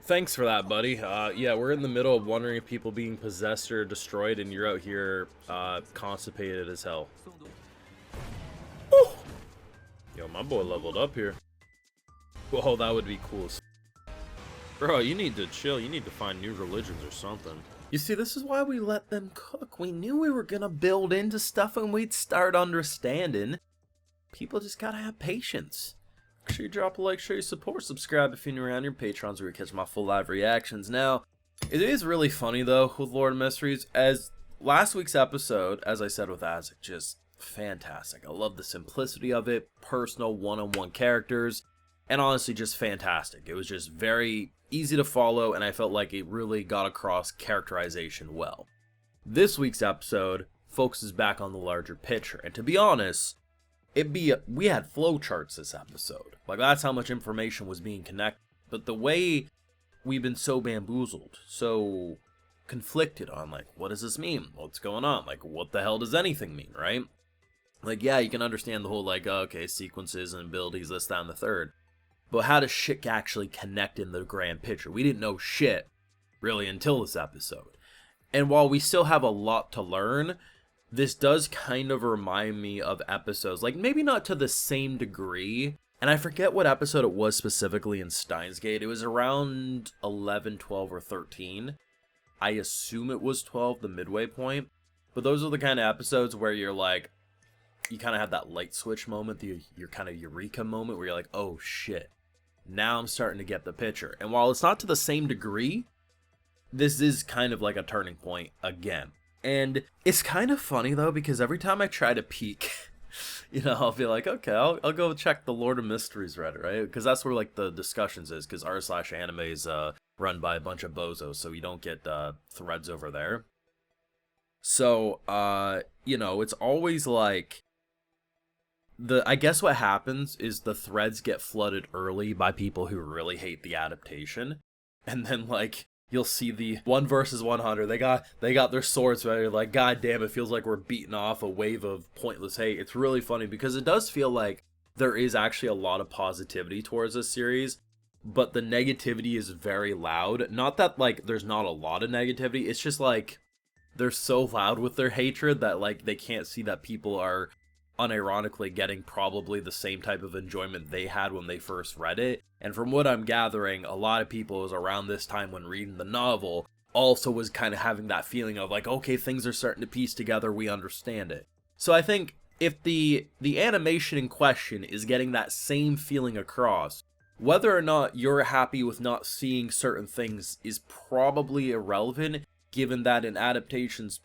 Thanks for that, buddy. Yeah, we're in the middle of wondering if people being possessed or destroyed, and you're out here constipated as hell. Woo! Yo, my boy leveled up here. Whoa, that would be cool. Bro, you need to chill. You need to find new religions or something. You see, this is why we let them cook. We knew we were gonna build into stuff and we'd start understanding. People just gotta have patience. Make sure you drop a like, show your support, subscribe if you're new around here. Patrons where you catch my full live reactions. Now, it is really funny though with Lord of Mysteries, as last week's episode, as I said with Isaac, just fantastic. I love the simplicity of it, personal one-on-one characters, and honestly just fantastic. It was just very easy to follow, and I felt like it really got across characterization well. This week's episode focuses back on the larger picture, and to be honest, we had flowcharts this episode. Like, that's how much information was being connected. But the way we've been so bamboozled, so conflicted on, like, what does this mean? What's going on? Like, what the hell does anything mean, right? Like, yeah, you can understand the whole, like, okay, sequences and abilities, this, that, and the third. But how does shit actually connect in the grand picture? We didn't know shit, really, until this episode. And while we still have a lot to learn, this does kind of remind me of episodes, like maybe not to the same degree, and I forget what episode it was specifically in Steins Gate. It was around 11, 12, or 13. I assume it was 12, the midway point. But those are the kind of episodes where you're like, you kind of have that light switch moment, your kind of eureka moment where you're like, oh shit, now I'm starting to get the picture. And while it's not to the same degree, this is kind of like a turning point again. And it's kind of funny, though, because every time I try to peek, I'll be like, okay, I'll go check the Lord of Mysteries Reddit, right? Because that's where, like, the discussions is, because r/anime is run by a bunch of bozos, so you don't get threads over there. So, it's always like, I guess what happens is the threads get flooded early by people who really hate the adaptation, and then, like, you'll see the 1 versus 100. They got their swords ready. Like, god damn, it feels like we're beating off a wave of pointless hate. It's really funny because it does feel like there is actually a lot of positivity towards this series, but the negativity is very loud. Not that, like, there's not a lot of negativity. It's just like they're so loud with their hatred that, like, they can't see that people are unironically getting probably the same type of enjoyment they had when they first read it. And from what I'm gathering, a lot of people was around this time when reading the novel also was kind of having that feeling of like, okay, things are starting to piece together, we understand it. So I think if the animation in question is getting that same feeling across, whether or not you're happy with not seeing certain things is probably irrelevant, given that an adaptation's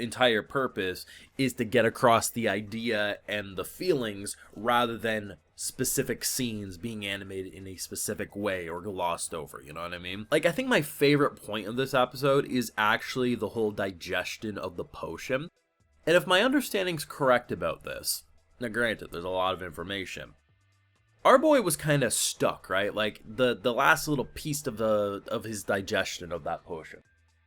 entire purpose is to get across the idea and the feelings rather than specific scenes being animated in a specific way or glossed over, you know what I mean? Like, I think my favorite point of this episode is actually the whole digestion of the potion. And if my understanding's correct about this, now granted, there's a lot of information, our boy was kind of stuck, right? Like, the last little piece of his digestion of that potion.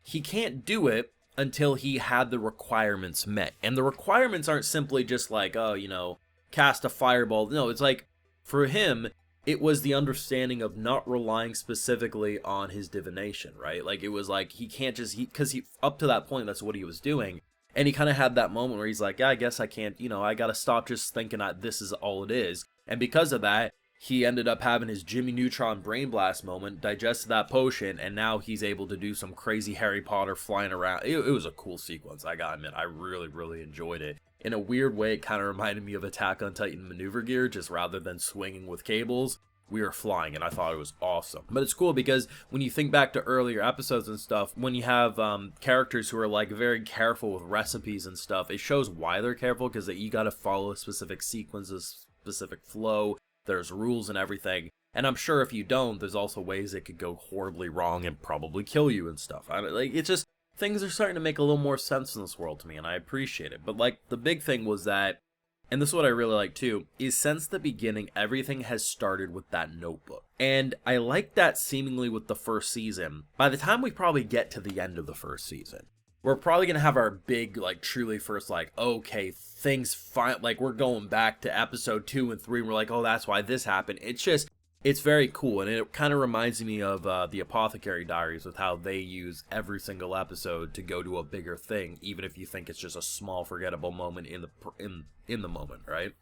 He can't do it until he had the requirements met. And the requirements aren't simply just like, oh, cast a fireball. No, it's like, for him, it was the understanding of not relying specifically on his divination, right? Like, it was like, he can't just, because he, up to that point, that's what he was doing. And he kind of had that moment where he's like, yeah, I guess I can't, I gotta stop just thinking that this is all it is. And because of that, he ended up having his Jimmy Neutron Brain Blast moment, digested that potion, and now he's able to do some crazy Harry Potter flying around. It was a cool sequence, I gotta admit. I really, really enjoyed it. In a weird way, it kind of reminded me of Attack on Titan maneuver gear, just rather than swinging with cables, we were flying, and I thought it was awesome. But it's cool because when you think back to earlier episodes and stuff, when you have characters who are like very careful with recipes and stuff, it shows why they're careful, because you gotta follow a specific sequence, a specific flow. There's rules and everything, and I'm sure if you don't, there's also ways it could go horribly wrong and probably kill you and stuff. It's just, things are starting to make a little more sense in this world to me, and I appreciate it. But like, the big thing was that, and this is what I really like too, is since the beginning, everything has started with that notebook. And I like that seemingly with the first season. By the time we probably get to the end of the first season, we're probably going to have our big, like, truly first, like, okay, things fine, like, we're going back to episode 2 and 3, and we're like, oh, that's why this happened. It's just, It's very cool, and it kind of reminds me of the Apothecary Diaries, with how they use every single episode to go to a bigger thing, even if you think it's just a small, forgettable moment in the moment, right?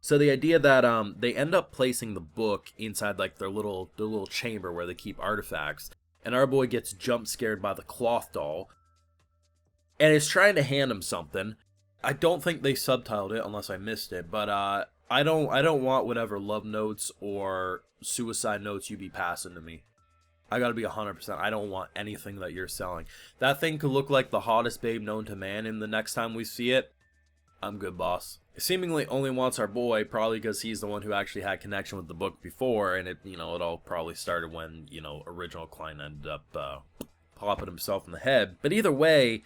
So the idea that they end up placing the book inside like their little chamber where they keep artifacts, and our boy gets jump scared by the cloth doll, and is trying to hand him something. I don't think they subtitled it unless I missed it, but I don't want whatever love notes or suicide notes you be passing to me. I gotta be 100%. I don't want anything that you're selling. That thing could look like the hottest babe known to man, and the next time we see it, I'm good, boss. It seemingly only wants our boy, probably because he's the one who actually had connection with the book before, and it all probably started when, original Klein ended up popping himself in the head. But either way,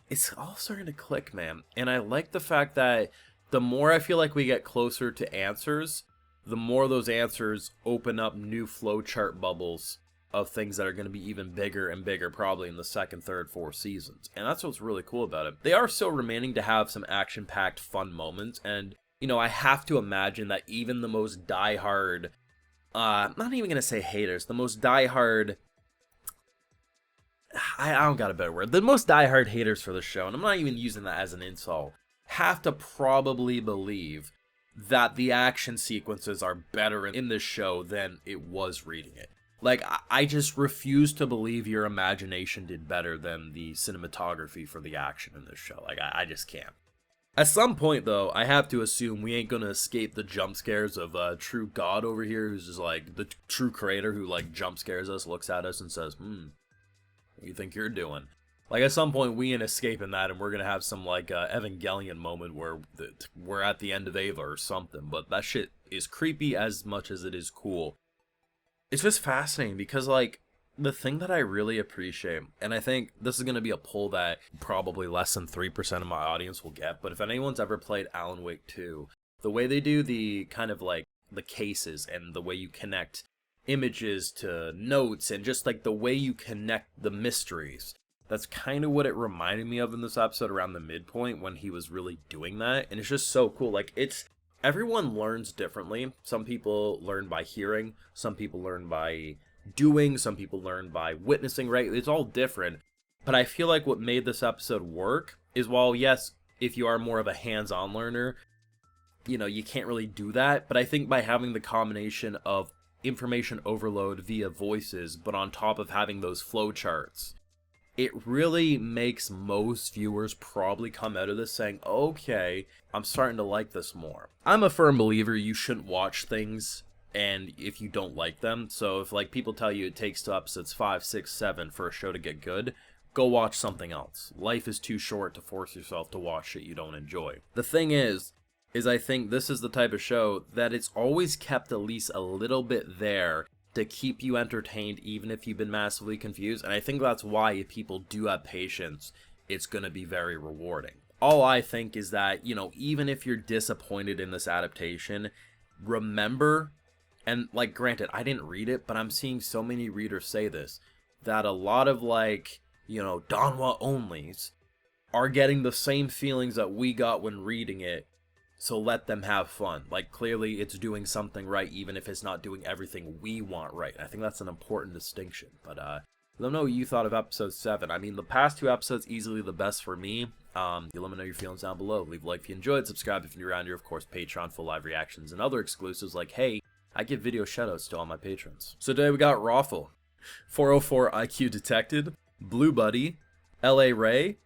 it's all starting to click, man. And I like the fact that the more I feel like we get closer to answers, the more those answers open up new flowchart bubbles of things that are going to be even bigger and bigger, probably in the second, third, fourth seasons. And that's what's really cool about it. They are still remaining to have some action-packed fun moments, and I have to imagine that even the most diehard, I'm not even going to say haters, the most diehard, I don't got a better word, the most diehard haters for the show, and I'm not even using that as an insult, have to probably believe that the action sequences are better in this show than it was reading it. Like, I just refuse to believe your imagination did better than the cinematography for the action in this show. Like, I just can't. At some point, though, I have to assume we ain't gonna escape the jump scares of True God over here, who's just like the true creator who like jump scares us, looks at us, and says, what do you think you're doing? Like, at some point, we ain't escaping that, and we're gonna have some like Evangelion moment where we're at the end of Eva or something. But that shit is creepy as much as it is cool. It's just fascinating because, like, the thing that I really appreciate, and I think this is going to be a poll that probably less than 3% of my audience will get, but if anyone's ever played Alan Wake 2, the way they do the kind of, like, the cases and the way you connect images to notes and just, like, the way you connect the mysteries, that's kind of what it reminded me of in this episode around the midpoint when he was really doing that, and it's just so cool. Like, everyone learns differently. Some people learn by hearing, some people learn by doing, some people learn by witnessing, right? It's all different. But I feel like what made this episode work is, while yes, if you are more of a hands-on learner, you can't really do that. But I think by having the combination of information overload via voices, but on top of having those flowcharts, it really makes most viewers probably come out of this saying, okay, I'm starting to like this more. I'm a firm believer you shouldn't watch things and if you don't like them. So if like people tell you it takes to episodes 5, 6, 7 for a show to get good, go watch something else. Life is too short to force yourself to watch shit you don't enjoy. The thing is I think this is the type of show that it's always kept at least a little bit there to keep you entertained even if you've been massively confused, and I think that's why if people do have patience, it's going to be very rewarding. All I think is that, even if you're disappointed in this adaptation, remember, and like granted, I didn't read it, but I'm seeing so many readers say this, that a lot of like, Donwa onlys are getting the same feelings that we got when reading it. So let them have fun. Like, clearly it's doing something right, even if it's not doing everything we want right. I think that's an important distinction. But let me know what you thought of episode 7. I mean, the past 2 episodes, easily the best for me. Let me know your feelings down below. Leave a like if you enjoyed, subscribe if you're around here. Of course, Patreon, full live reactions, and other exclusives like, hey, I give video shoutouts to all my patrons. So today we got Raffle, 404 IQ Detected, Blue Buddy, LA Ray,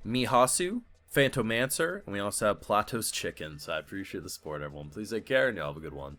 Mihasu, Phantomancer, and we also have Plato's Chicken. So I appreciate the support, everyone. Please take care, and y'all have a good one.